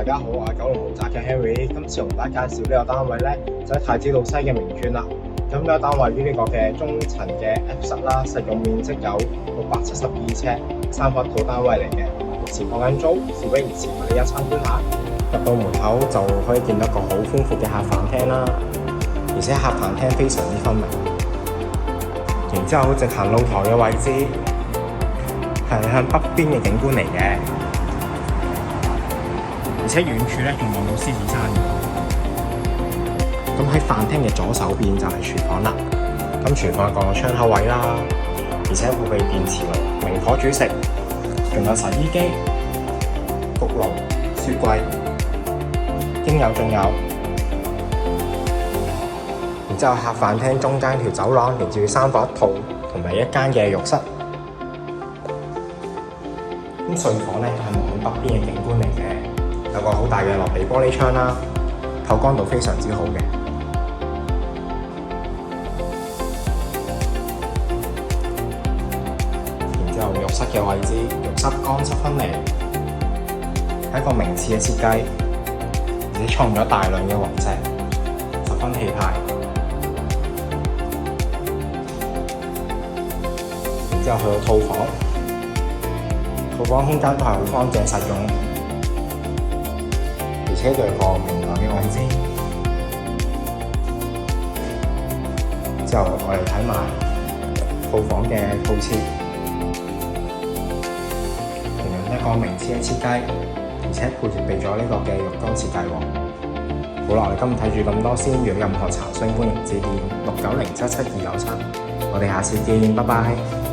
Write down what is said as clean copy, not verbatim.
家好，我係九龍豪宅嘅 Harry。今次同大家介紹呢個單位咧，就喺太子道西嘅名村啦。咁呢個單位於呢個嘅中層嘅 F 室啦，實用面積有672尺，3房一套單位嚟嘅，目前放緊租，事不宜遲，我哋一參觀下。入到門口就可以見到一個好豐富嘅客飯廳啦，而且客飯廳非常之分明。然之後直行露台嘅位置係向北邊嘅景觀嚟嘅。而且遠處咧仲望到獅子山嘅。咁喺飯廳嘅左手邊就係廚房啦。咁廚房有個窗口位啦，而且會備電磁爐、明火煮食，仲有洗衣機、焗爐、雪櫃，應有盡有。然之後客飯廳中間條走廊連住3房一套同埋一間嘅浴室。咁睡房咧係望向北邊嘅景觀嚟嘅。有個好大嘅落地玻璃窗啦，透光度非常之好嘅。然之後浴室嘅位置，浴室乾濕分離，係一個名次嘅設計，而且採用咗大量嘅黃石，十分氣派。然之後去到套房，套房空間都係好乾淨實用。而且就有個明亮嘅位置。之後我哋睇埋套房嘅套設，同樣一個名次嘅設計，而且配備咗呢個嘅浴缸設計喎。好啦，我哋今日睇住咁多先，如果有任何查詢歡迎致電69077297，我哋下次見，拜拜。